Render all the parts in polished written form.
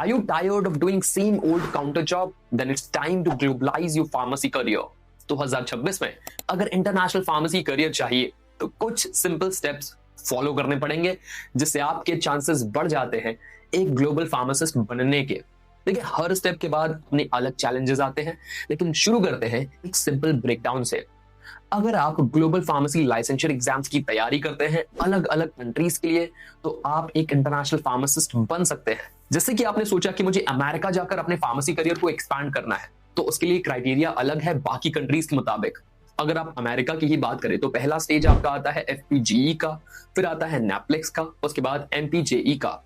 Are you tired of doing same old counter job? Then it's time to globalize your pharmacy career. 2026 में अगर international pharmacy career चाहिए तो कुछ simple steps follow करने पड़ेंगे जिससे आपके चांसेस बढ़ जाते हैं एक ग्लोबल फार्मासिस्ट बनने के। देखिए, हर स्टेप के बाद अपने अलग चैलेंजेस आते हैं, लेकिन शुरू करते हैं एक सिंपल ब्रेकडाउन से। अगर आप ग्लोबल फार्मेसी लाइसेंचर एग्जाम्स की तैयारी करते हैं अलग अलग कंट्रीज के लिए, तो आप एक इंटरनेशनल फार्मासिस्ट बन सकते हैं। जैसे कि आपने सोचा कि मुझे अमेरिका जाकर अपने फार्मेसी करियर को एक्सपैंड करना है, तो उसके लिए क्राइटेरिया अलग है बाकी कंट्रीज के मुताबिक। अगर आप अमेरिका की ही बात करें तो पहला स्टेज आपका आता है FPGE का, फिर आता है NAPLEX का, उसके बाद MPJE का।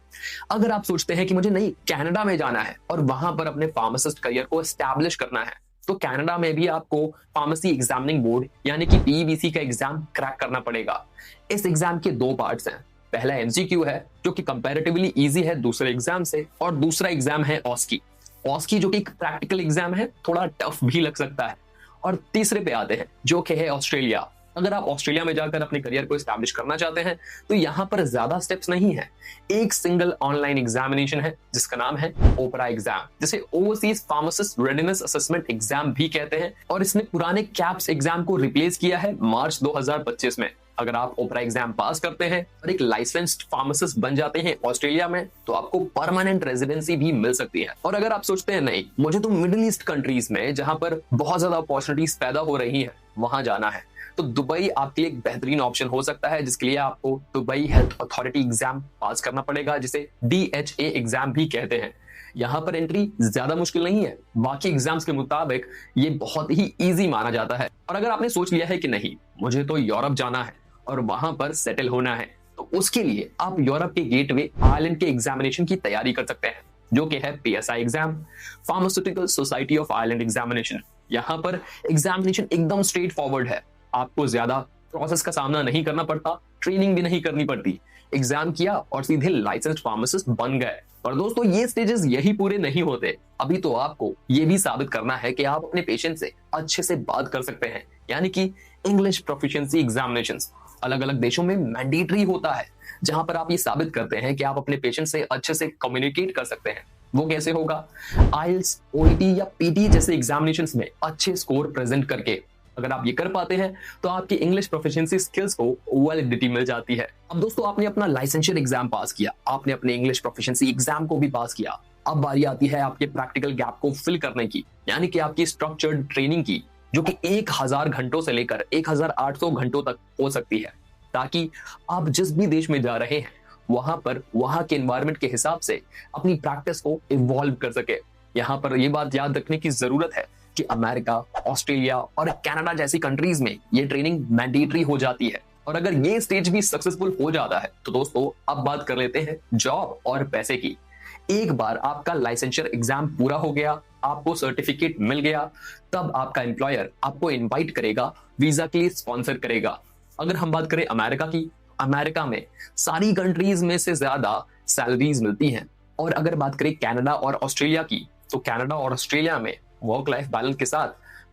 अगर आप सोचते हैं कि मुझे नहीं कनाडा में जाना है और वहां पर अपने फार्मासिस्ट करियर को एस्टैब्लिश करना है, तो कनाडा में भी आपको फार्मेसी एग्जामिनिंग बोर्ड यानी कि PEBC का एग्जाम क्रैक करना पड़ेगा। इस एग्जाम के दो पार्ट्स हैं। पहला MCQ है जो कि कंपैरेटिवली इजी है दूसरे एग्जाम से, और दूसरा एग्जाम है OSCE। OSCE जो कि एक प्रैक्टिकल एग्जाम है, थोड़ा टफ भी लग सकता है। और तीसरे पे आते हैं जो कि है ऑस्ट्रेलिया। अगर आप ऑस्ट्रेलिया में जाकर अपने करियर को एस्टैब्लिश करना चाहते हैं तो यहाँ पर ज्यादा स्टेप्स नहीं है। एक सिंगल ऑनलाइन एग्जामिनेशन है जिसका नाम है ओपरा एग्जाम, जिसे overseas pharmacist readiness assessment exam भी कहते हैं, और इसने पुराने कैप्स एग्जाम को रिप्लेस किया है मार्च 2025 में। अगर आप ओपरा एग्जाम पास करते हैं और एक लाइसेंस्ड फार्मासिस्ट बन जाते हैं ऑस्ट्रेलिया में, तो आपको परमानेंट रेजिडेंसी भी मिल सकती है। और अगर आप सोचते हैं नहीं, मुझे तो मिडिल ईस्ट कंट्रीज में जहां पर बहुत ज्यादा अपॉर्चुनिटीज पैदा हो रही है वहां जाना है, तो दुबई आपके लिए एक बेहतरीन ऑप्शन हो सकता है, जिसके लिए आपको दुबई हेल्थ अथॉरिटी एग्जाम पास करना पड़ेगा, जिसे DHA एग्जाम भी कहते हैं। यहाँ पर एंट्री ज्यादा मुश्किल नहीं है, बाकी एग्जाम्स के मुताबिक ये बहुत ही इजी माना जाता है। और अगर आपने सोच लिया है कि नहीं, मुझे तो यूरोप जाना है और वहां पर सेटल होना है, तो उसके लिए आप यूरोप के गेटवे आयरलैंड के एग्जामिनेशन की तैयारी कर सकते हैं, जो कि है PSI exam, pharmaceutical society of Ireland examination. यहाँ पर एग्जामिनेशन एकदम स्ट्रेट फॉरवर्ड है, आपको ज्यादा प्रोसेस का सामना नहीं करना पड़ता, ट्रेनिंग भी नहीं करनी पड़ती। एग्जाम किया और सीधे लाइसेंस्ड फार्मासिस्ट बन गए। और दोस्तों, ये स्टेजेस यही पूरे नहीं होते, अभी तो आपको ये भी साबित करना है कि आप अपने पेशेंट से अच्छे से बात कर सकते हैं, यानी कि इंग्लिश प्रोफिशिएंसी एग्जामिनेशंस अलग अलग देशों में मैंडेटरी होता है, जहां पर आप ये साबित करते हैं कि आप अपने पेशेंट से अच्छे से कम्युनिकेट कर सकते हैं। वो कैसे होगा? IELTS, OET या PT जैसे एग्जामिनेशंस में अच्छे स्कोर प्रेजेंट करके। अगर आप ये कर पाते हैं तो आपकी इंग्लिश प्रोफिशिएंसी स्किल्स को वैलिडिटी मिल जाती है। अब दोस्तों, आपने अपना लाइसेंचर एग्जाम पास किया, आपने अपने इंग्लिश प्रोफिशिएंसी एग्जाम को भी पास किया। अब बारी आती है आपके प्रैक्टिकल गैप को फिल करने की, यानी कि आपकी स्ट्रक्चर्ड ट्रेनिंग की, जो कि 1000 घंटों से लेकर 1800 घंटों तक हो सकती है, ताकि आप जिस भी देश में जा रहे हैं वहां पर वहां के एनवायरनमेंट के हिसाब से अपनी प्रैक्टिस को इवॉल्व कर सके। यहाँ पर यह बात याद रखने की जरूरत है कि अमेरिका, ऑस्ट्रेलिया और कनाडा जैसी कंट्रीज में ये ट्रेनिंग मैंडेटरी हो जाती है। और अगर ये स्टेज भी सक्सेसफुल हो जाता है तो दोस्तों, अब बात कर लेते हैं जॉब और पैसे की। एक बार आपका लाइसेंचर एग्जाम पूरा हो गया, आपको सर्टिफिकेट मिल गया, तब आपका एम्प्लॉयर आपको इनवाइट करेगा, वीजा के लिए स्पॉन्सर करेगा। अगर हम बात करें अमेरिका की, अमेरिका में सारी कंट्रीज में से ज्यादा सैलरीज मिलती हैं। और अगर बात करें कनाडा और ऑस्ट्रेलिया की, तो कनाडा और ऑस्ट्रेलिया में वर्क लाइफ बैलेंस के साथ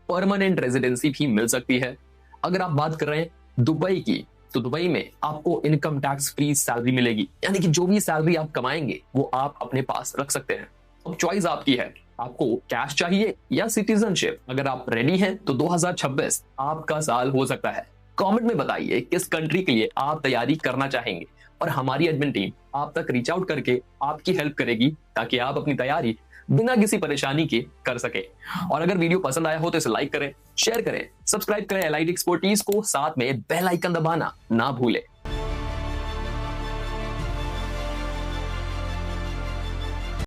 परमानेंट रेजिडेंसी भी मिल सकती है। अगर आप बात कर रहे हैं दुबई की, तो दुबई में आपको इनकम टैक्स फ्री सैलरी मिलेगी, यानी कि जो भी सैलरी आप कमाएंगे वो आप अपने पास रख सकते हैं। अब चॉइस आपकी है, आपको कैश चाहिए या सिटीजनशिप। अगर आप रेडी हैं तो 2026 आपका साल हो सकता है। कमेंट में बताइए किस कंट्री के लिए आप तैयारी करना चाहेंगे, और हमारी एडमिन टीम आप तक रीच आउट करके आपकी हेल्प करेगी, ताकि आप अपनी तैयारी बिना किसी परेशानी के कर सके। और अगर वीडियो पसंद आया हो तो इसे लाइक करें, शेयर करें, सब्सक्राइब करें LIT एक्सपर्टीज को, साथ में बेल आइकन दबाना ना भूलें।